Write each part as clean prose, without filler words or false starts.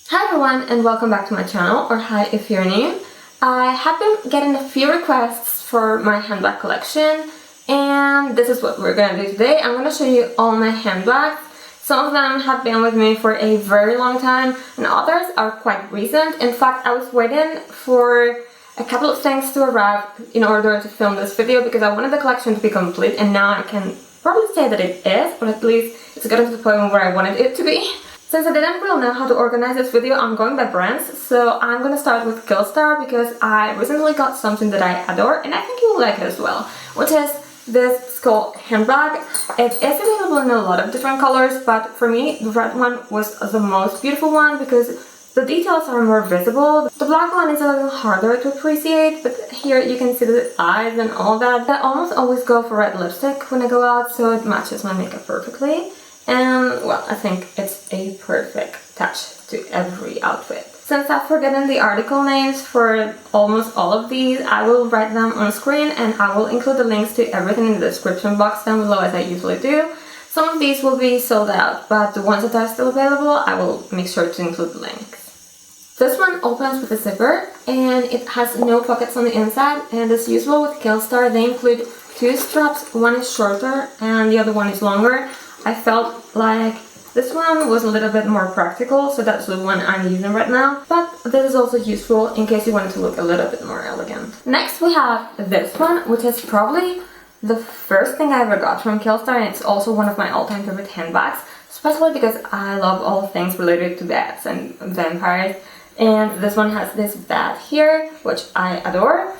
Hi everyone and welcome back to my channel, or hi if you're new. I have been getting a few requests for my handbag collection and this is what we're gonna do today. I'm gonna show you all my handbags. Some of them have been with me for a very long time and others are quite recent. In fact, I was waiting for a couple of things to arrive in order to film this video because I wanted the collection to be complete, and now I can probably say that it is, but at least it's gotten to the point where I wanted it to be. Since I didn't really know how to organize this video, I'm going by brands, so I'm gonna start with Killstar because I recently got something that I adore and I think you will like it as well, which is this skull handbag. It is available in a lot of different colors, but for me the red one was the most beautiful one because the details are more visible. The black one is a little harder to appreciate, but here you can see the eyes and all that. I almost always go for red lipstick when I go out, so it matches my makeup perfectly. And well, I think it's a perfect touch to every outfit. Since I've forgotten the article names for almost all of these, I will write them on screen and I will include the links to everything in the description box down below as I usually do. Some of these will be sold out, but the ones that are still available, I will make sure to include the links. This one opens with a zipper and it has no pockets on the inside, and as usual with Killstar, they include two straps. One is shorter and the other one is longer. I felt like this one was a little bit more practical, so that's the one I'm using right now. But this is also useful in case you want it to look a little bit more elegant. Next we have this one, which is probably the first thing I ever got from Killstar, and it's also one of my all-time favorite handbags, especially because I love all things related to bats and vampires. And this one has this bat here, which I adore.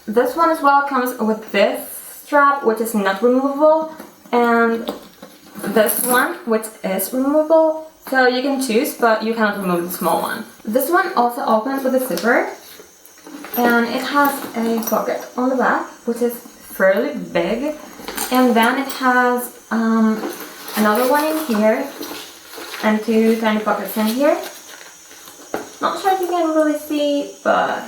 This one as well comes with this strap, which is not removable, and this one, which is removable, so you can choose, but you cannot remove the small one. This one also opens with a zipper, and it has a pocket on the back, which is fairly big, and then it has another one in here, and two tiny pockets in here. Not sure if you can really see, but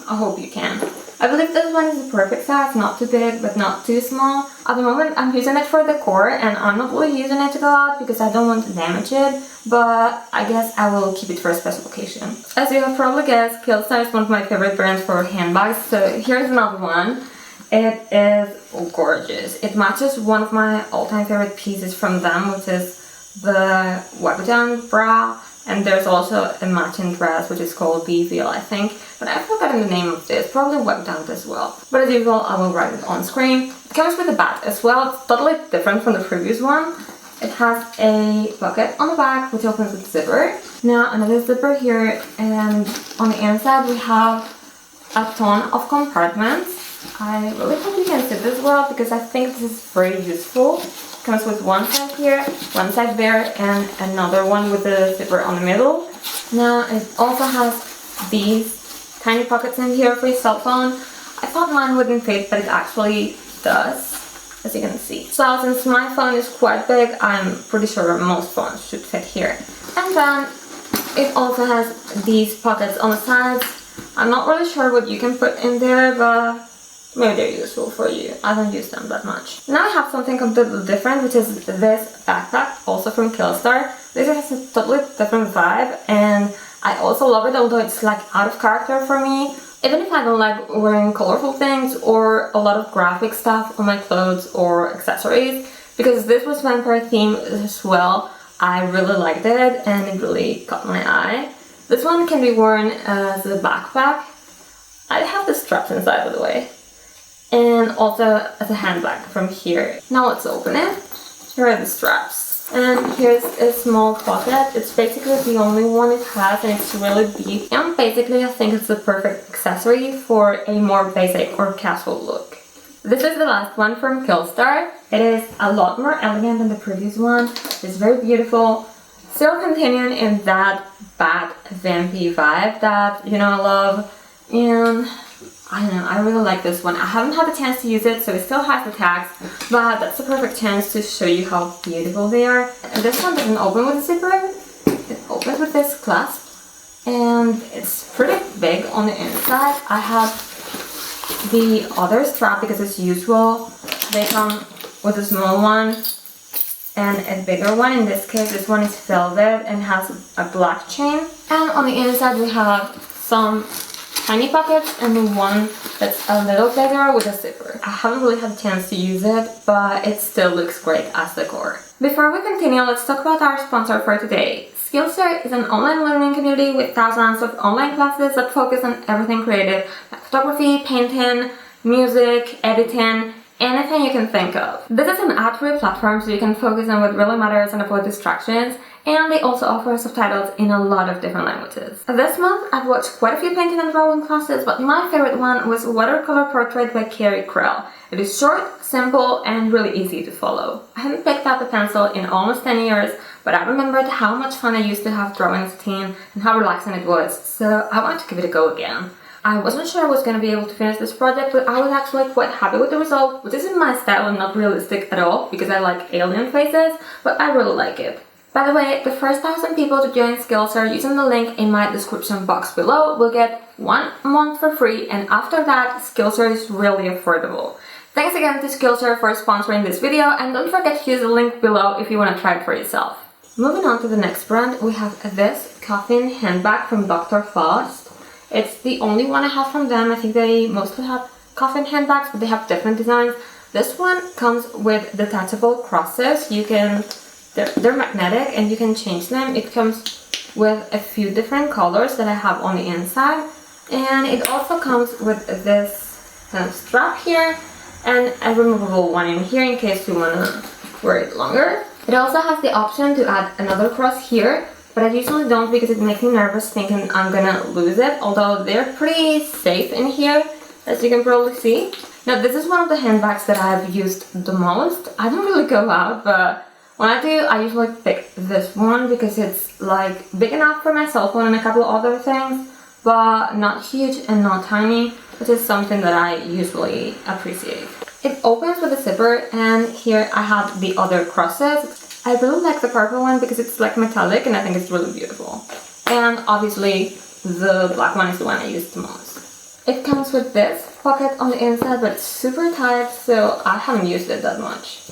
I hope you can. I believe this one is the perfect size, not too big but not too small. At the moment I'm using it for decor and I'm not really using it to go out because I don't want to damage it, but I guess I will keep it for a special occasion. As you have probably guessed, Killstar is one of my favorite brands for handbags, so here's another one. It is gorgeous. It matches one of my all-time favorite pieces from them, which is the Webutant bra. And there's also a matching dress, which is called Veil, I think. But I've forgotten the name of this, probably Webutant as well. But as usual, I will write it on screen. It comes with a bat as well. It's totally different from the previous one. It has a pocket on the back, which opens with a zipper. Now another zipper here, and on the inside we have a ton of compartments. I really hope you can see this well because I think this is very useful. Comes with one side here, one side there, and another one with a zipper on the middle. Now it also has these tiny pockets in here for your cell phone. I thought mine wouldn't fit, but it actually does, as you can see. So since my phone is quite big, I'm pretty sure most phones should fit here. And then it also has these pockets on the sides. I'm not really sure what you can put in there, but maybe they're useful for you. I don't use them that much. Now I have something completely different, which is this backpack, also from Killstar. This has a totally different vibe, and I also love it, although it's like out of character for me. Even if I don't like wearing colorful things or a lot of graphic stuff on my clothes or accessories, because this was vampire themed as well, I really liked it and it really caught my eye. This one can be worn as a backpack. I have the straps inside, by the way. And also as a handbag from here. Now let's open it. Here are the straps. And here's a small pocket. It's basically the only one it has, and it's really deep. And basically I think it's the perfect accessory for a more basic or casual look. This is the last one from Killstar. It is a lot more elegant than the previous one. It's very beautiful. Still continuing in that bad vampy vibe that, you know, I love. And I don't know, I really like this one. I haven't had the chance to use it, so it still has the tags, but that's the perfect chance to show you how beautiful they are. And this one doesn't open with a zipper, it opens with this clasp, and it's pretty big on the inside. I have the other strap because as usual, they come with a small one, and a bigger one. In this case, this one is velvet and has a black chain. And on the inside we have some tiny pockets and one that's a little bigger with a zipper. I haven't really had a chance to use it, but it still looks great as decor. Before we continue, let's talk about our sponsor for today. Skillshare is an online learning community with thousands of online classes that focus on everything creative, like photography, painting, music, editing, anything you can think of. This is an ad-free platform so you can focus on what really matters and avoid distractions, and they also offer subtitles in a lot of different languages. This month I've watched quite a few painting and drawing classes, but my favorite one was Watercolor Portrait by Coil. It is short, simple, and really easy to follow. I haven't picked up a pencil in almost 10 years, but I remembered how much fun I used to have drawing as a teen and how relaxing it was, so I wanted to give it a go again. I wasn't sure I was going to be able to finish this project, but I was actually quite happy with the result, which isn't my style and not realistic at all, because I like alien faces, but I really like it. By the way, the first 1,000 people to join Skillshare using the link in my description box below will get 1 month for free, and after that, Skillshare is really affordable. Thanks again to Skillshare for sponsoring this video, and don't forget to use the link below if you want to try it for yourself. Moving on to the next brand, we have this Coffin handbag from Dr. Faust. It's the only one I have from them. I think they mostly have Coffin handbags, but they have different designs. This one comes with detachable crosses. They're magnetic and you can change them. It comes with a few different colors that I have on the inside. And it also comes with this kind of strap here and a removable one in here in case you want to wear it longer. It also has the option to add another cross here, but I usually don't because it makes me nervous thinking I'm gonna lose it, although they're pretty safe in here, as you can probably see. Now this is one of the handbags that I've used the most. I don't really go out, but when I do, I usually pick this one because it's like big enough for my cell phone and a couple of other things, but not huge and not tiny, which is something that I usually appreciate. It opens with a zipper, and here I have the other crosses. I really like the purple one because it's like metallic and I think it's really beautiful. And obviously the black one is the one I use the most. It comes with this pocket on the inside, but it's super tight, so I haven't used it that much.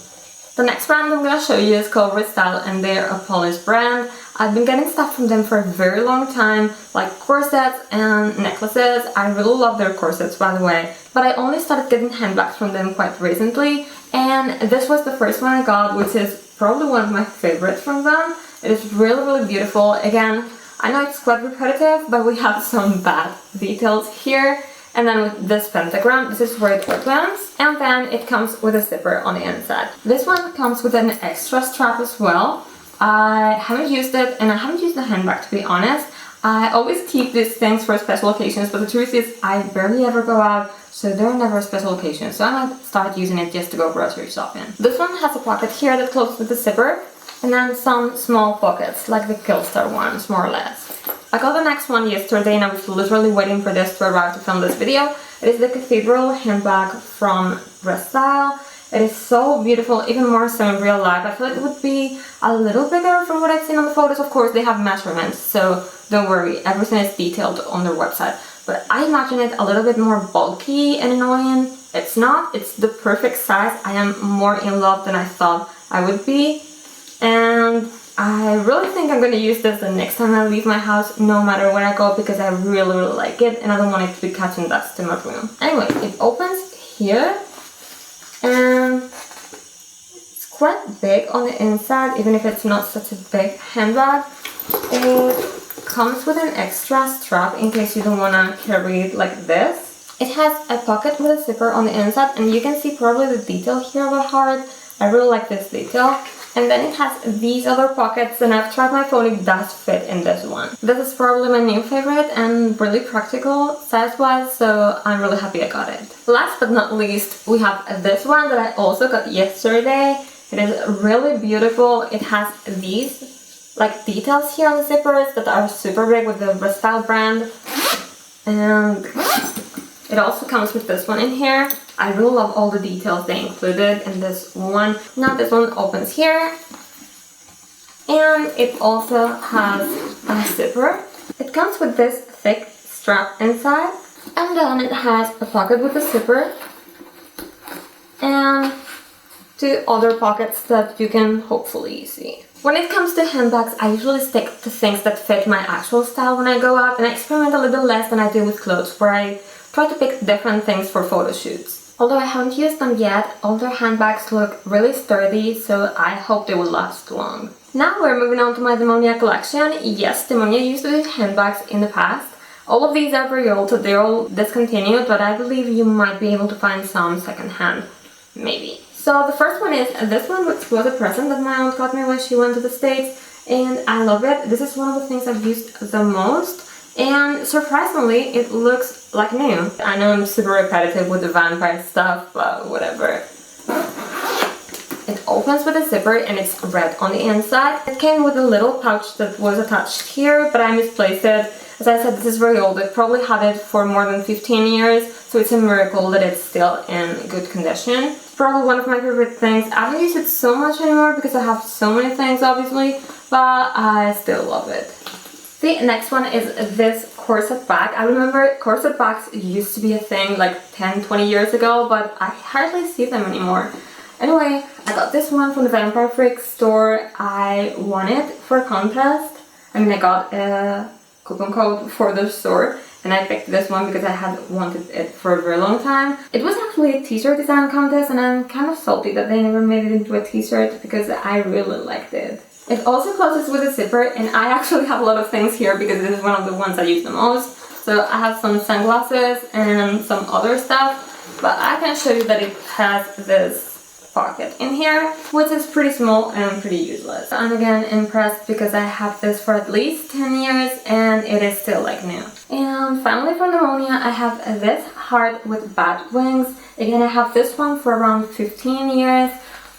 The next brand I'm going to show you is called Restyle, and they're a Polish brand. I've been getting stuff from them for a very long time, like corsets and necklaces. I really love their corsets, by the way, but I only started getting handbags from them quite recently, and this was the first one I got, which is probably one of my favorites from them. It is really beautiful. Again, I know it's quite repetitive, but we have some bad details here. And then with this pentagram, this is where it opens, and then it comes with a zipper on the inside. This one comes with an extra strap as well. I haven't used it, and I haven't used the handbag, to be honest. I always keep these things for special occasions, but the truth is I barely ever go out, so they're never a special occasion, so I might start using it just to go grocery shopping. This one has a pocket here that closes with the zipper, and then some small pockets, like the Killstar ones, more or less. I got the next one yesterday and I was literally waiting for this to arrive to film this video. It is the Cathedral handbag from Restyle. It is so beautiful, even more so in real life. I feel like it would be a little bigger from what I've seen on the photos. Of course, they have measurements, so don't worry, everything is detailed on their website. But I imagine it a little bit more bulky and annoying. It's not, it's the perfect size. I am more in love than I thought I would be. And I really think I'm going to use this the next time I leave my house, no matter where I go, because I really like it and I don't want it to be catching dust in my room. Anyway, it opens here and it's quite big on the inside, even if it's not such a big handbag. It comes with an extra strap in case you don't want to carry it like this. It has a pocket with a zipper on the inside, and you can see probably the detail here of a heart. I really like this detail. And then it has these other pockets, and I've tried my phone, it does fit in this one. This is probably my new favorite and really practical size-wise, so I'm really happy I got it. Last but not least, we have this one that I also got yesterday. It is really beautiful. It has these like details here on the zippers that are super big with the Restyle brand. And it also comes with this one in here. I really love all the details they included in this one. Now this one opens here, and it also has a zipper. It comes with this thick strap inside, and then it has a pocket with a zipper. And to other pockets that you can hopefully see. When it comes to handbags, I usually stick to things that fit my actual style when I go out, and I experiment a little bit less than I do with clothes, where I try to pick different things for photo shoots. Although I haven't used them yet, all their handbags look really sturdy, so I hope they will last long. Now we're moving on to my Demonia collection. Yes, Demonia used to do handbags in the past. All of these are very old, so they're all discontinued, but I believe you might be able to find some secondhand, maybe. So the first one is this one, which was a present that my aunt got me when she went to the States, and I love it. This is one of the things I've used the most, and surprisingly, it looks like new. I know I'm super repetitive with the vampire stuff, but whatever. It opens with a zipper and it's red on the inside. It came with a little pouch that was attached here, but I misplaced it. As I said, this is very old. I probably had it for more than 15 years, so it's a miracle that it's still in good condition. It's probably one of my favorite things. I don't use it so much anymore because I have so many things, obviously, but I still love it. The next one is this corset bag. I remember corset bags used to be a thing like 10-20 years ago, but I hardly see them anymore. Anyway, I got this one from the Vampire Freak store. I won it for a contest. I got a coupon code for the store, and I picked this one because I had wanted it for a very long time. It was actually a t-shirt design contest, and I'm kind of salty that they never made it into a t-shirt because I really liked it. It also closes with a zipper, and I actually have a lot of things here because this is one of the ones I use the most. So I have some sunglasses and some other stuff, but I can show you that it has this pocket in here, which is pretty small and pretty useless. I'm again impressed because I have this for at least 10 years and it is still like new. And finally from Demonia, I have this heart with bat wings. Again, I have this one for around 15 years,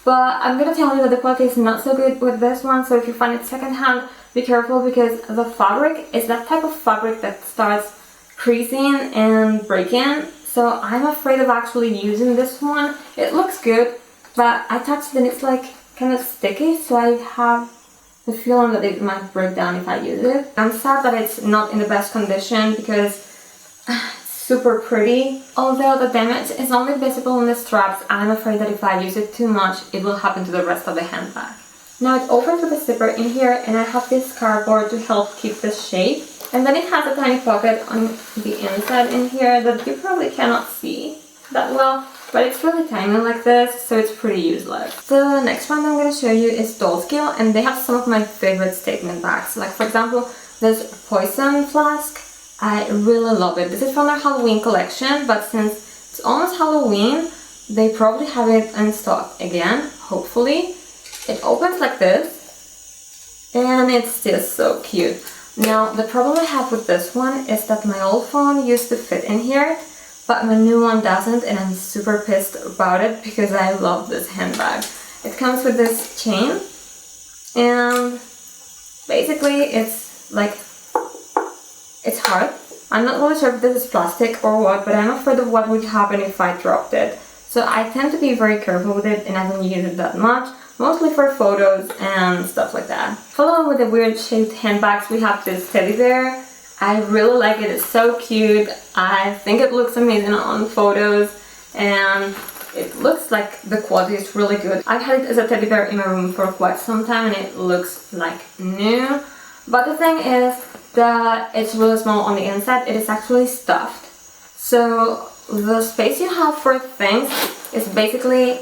but I'm gonna tell you that the quality is not so good with this one, so if you find it secondhand, be careful because the fabric is that type of fabric that starts creasing and breaking. So I'm afraid of actually using this one. It looks good, but I touched it and it's like kind of sticky, so I have the feeling that it might break down if I use it. I'm sad that it's not in the best condition because it's super pretty. Although the damage is only visible in the straps, I'm afraid that if I use it too much, it will happen to the rest of the handbag. Now it opens with a zipper in here, and I have this cardboard to help keep the shape. And then it has a tiny pocket on the inside in here that you probably cannot see that well. But it's really tiny like this, so it's pretty useless. The next one I'm going to show you is DollsKill, and they have some of my favorite statement bags. Like for example, this poison flask. I really love it. This is from their Halloween collection, but since it's almost Halloween, they probably have it in stock again, hopefully. It opens like this, and it's just so cute. Now, the problem I have with this one is that my old phone used to fit in here, but my new one doesn't, and I'm super pissed about it because I love this handbag. It comes with this chain, and basically it's like, it's hard. I'm not really sure if this is plastic or what, but I'm afraid of what would happen if I dropped it. So I tend to be very careful with it, and I don't use it that much, mostly for photos and stuff like that. Following with the weird shaped handbags, we have this teddy bear. I really like it, it's so cute. I think it looks amazing on photos, and it looks like the quality is really good. I've had it as a teddy bear in my room for quite some time, and it looks like new. But the thing is that it's really small on the inside. It is actually stuffed. So the space you have for things is basically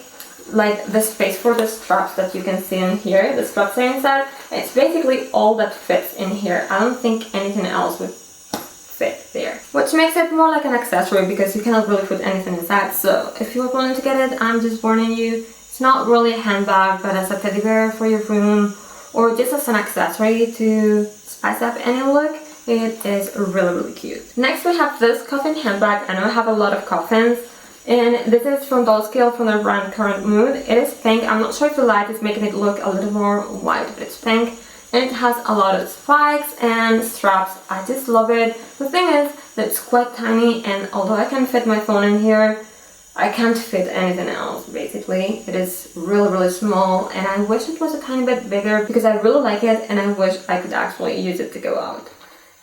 like the space for the straps that you can see in here. The straps are inside. It's basically all that fits in here. I don't think anything else would fit there. Which makes it more like an accessory because you cannot really put anything inside. So if you're planning to get it, I'm just warning you, it's not really a handbag, but as a teddy bear for your room or just as an accessory to spice up any look, it is really cute. Next we have this Coffin handbag. I know I have a lot of Coffins, and this is from DollsKill from their brand Current Mood. It is pink. I'm not sure if the light is making it look a little more white, but it's pink. And it has a lot of spikes and straps. I just love it. The thing is that it's quite tiny, and although I can fit my phone in here, I can't fit anything else, basically. It is really small, and I wish it was a tiny bit bigger because I really like it, and I wish I could actually use it to go out.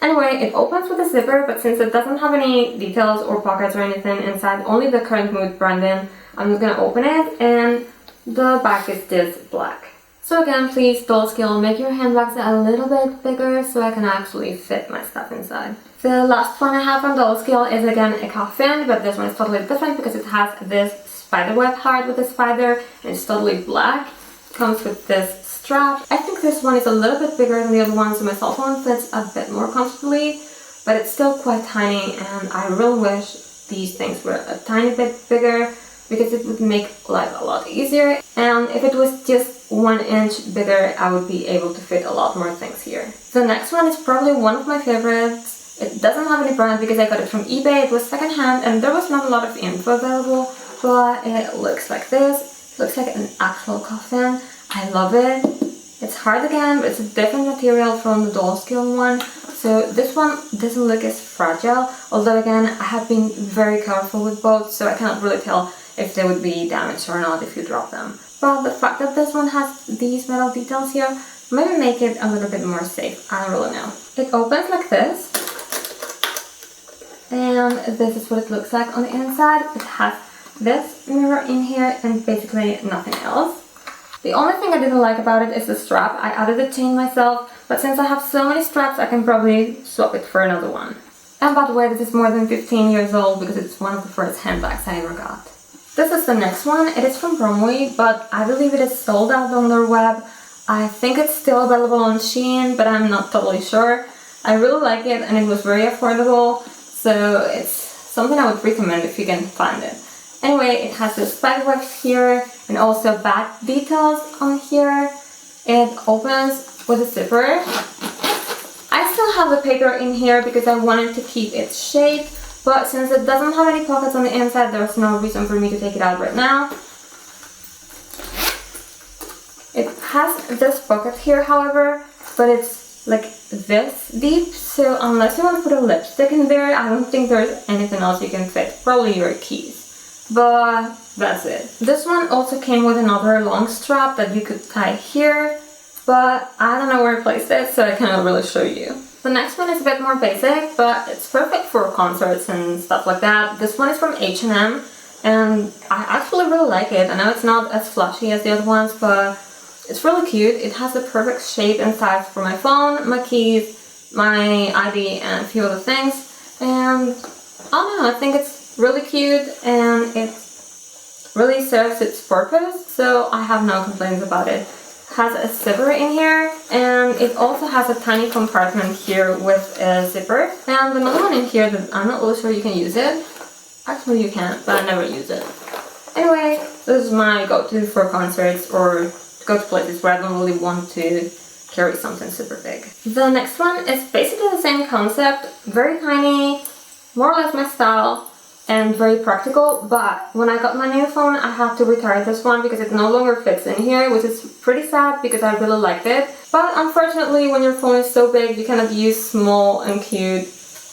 Anyway, it opens with a zipper, but since it doesn't have any details or pockets or anything inside, only the Current Mood branding, I'm just gonna open it, and The back is this black. So again, please, DollsKill, make your handbags a little bit bigger so I can actually fit my stuff inside. The last one I have from DollsKill is again a coffin, but this one is totally different because it has this spiderweb heart with a spider and it's totally black. It comes with this strap. I think this one is a little bit bigger than the other one, so my cell phone fits a bit more comfortably, but it's still quite tiny, and I really wish these things were a tiny bit bigger because it would make life a lot easier. And if it was just 1 inch bigger, I would be able to fit a lot more things here. The next one is probably one of my favorites. It doesn't have any brand because I got it from eBay. It was secondhand and there was not a lot of info available, but it looks like this. It looks like an actual coffin. I love it. It's hard again, but it's a different material from the DollsKill one. So this one doesn't look as fragile, although again, I have been very careful with both, so I cannot really tell if they would be damaged or not if you drop them. But the fact that this one has these metal details here maybe make it a little bit more safe. I don't really know. It opens like this, and this is what it looks like on the inside. It has this mirror in here and basically nothing else. The only thing I didn't like about it is the strap. I added the chain myself, but since I have so many straps, I can probably swap it for another one. And by the way, this is more than 15 years old because it's one of the first handbags I ever got. This is the next one. It is from Romwe, but I believe it is sold out on their web. I think it's still available on Shein, but I'm not totally sure. I really like it and it was very affordable, so it's something I would recommend if you can find it. Anyway, it has the spiderwebs here and also back details on here. It opens with a zipper. I still have the paper in here because I wanted to keep its shape, but since it doesn't have any pockets on the inside, there's no reason for me to take it out right now. It has this pocket here, however, but it's like this deep, so unless you want to put a lipstick in there, I don't think there's anything else you can fit. Probably your keys. But that's it. This one also came with another long strap that you could tie here, but I don't know where I placed it, so I cannot really show you. The next one is a bit more basic, but it's perfect for concerts and stuff like that. This one is from H&M, and I actually really like it. I know it's not as flashy as the other ones, but it's really cute. It has the perfect shape and size for my phone, my keys, my ID, and a few other things. And I don't know, I think it's really cute and it really serves its purpose, so I have no complaints about it. It has a zipper in here and it also has a tiny compartment here with a zipper, and another one in here that I'm not really sure you can use it. Actually you can, but I never use it. Anyway, this is my go-to for concerts or go to places where I don't really want to carry something super big. The next one is basically the same concept, very tiny, more or less my style, and very practical, but when I got my new phone I had to retire this one because it no longer fits in here, which is pretty sad because I really liked it. But unfortunately, when your phone is so big, you cannot use small and cute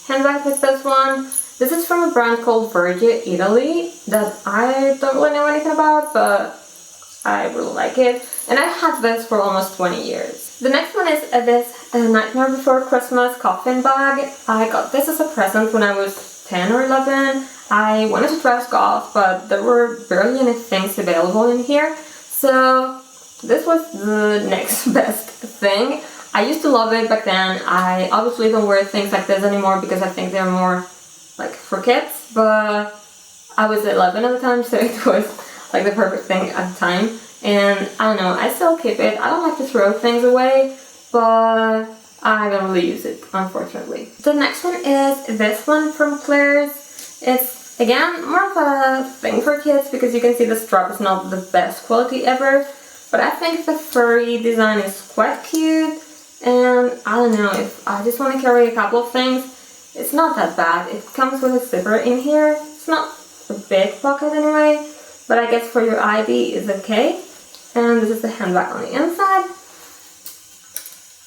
handbags with this one. This is from a brand called Virgin Italy that I don't really know anything about, but I really like it. And I've had this for almost 20 years. The next one is this Nightmare Before Christmas coffin bag. I got this as a present when I was 10 or 11. I wanted to try goth, but there were barely any things available in here, so this was the next best thing. I used to love it back then. I obviously don't wear things like this anymore because I think they're more like for kids, but I was 11 at the time, so it was like the perfect thing at the time. And I don't know, I still keep it. I don't like to throw things away, but I don't really use it, unfortunately. The next one is this one from Claire's. It's, again, more of a thing for kids because you can see the strap is not the best quality ever, but I think the furry design is quite cute, and I don't know, if I just want to carry a couple of things, it's not that bad. It comes with a zipper in here. It's not a big pocket anyway, but I guess for your ID is okay. And this is the handbag on the inside.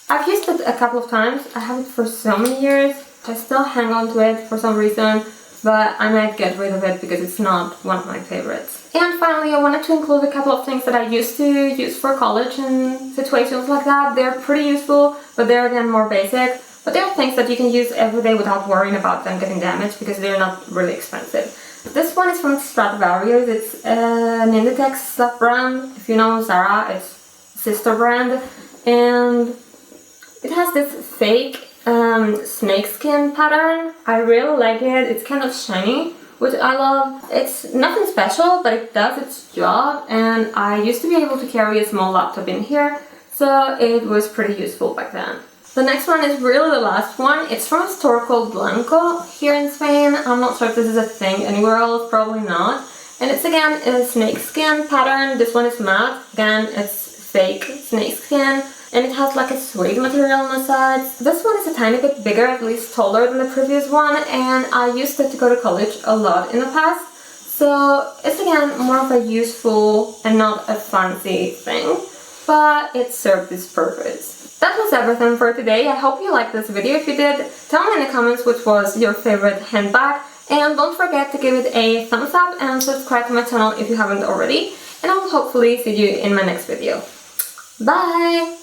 I've used it a couple of times. I have it for so many years. I still hang on to it for some reason, but I might get rid of it because it's not one of my favorites. And finally, I wanted to include a couple of things that I used to use for college and situations like that. They're pretty useful, but they're again more basic. But they're things that you can use every day without worrying about them getting damaged because they're not really expensive. This one is from Stradivarius. It's an Inditex brand. If you know Zara, it's sister brand, and it has this fake snakeskin pattern. I really like it. It's kind of shiny, which I love. It's nothing special, but it does its job, and I used to be able to carry a small laptop in here, so it was pretty useful back then. The next one is really the last one. It's from a store called Blanco here in Spain. I'm not sure if this is a thing anywhere else, probably not. And it's again a snakeskin pattern. This one is matte. Again, it's fake snakeskin. And it has like a suede material on the sides. This one is a tiny bit bigger, at least taller than the previous one, and I used it to go to college a lot in the past. So it's again more of a useful and not a fancy thing, but it served its purpose. That was everything for today. I hope you liked this video. If you did, tell me in the comments which was your favorite handbag, and don't forget to give it a thumbs up and subscribe to my channel if you haven't already, and I will hopefully see you in my next video. Bye!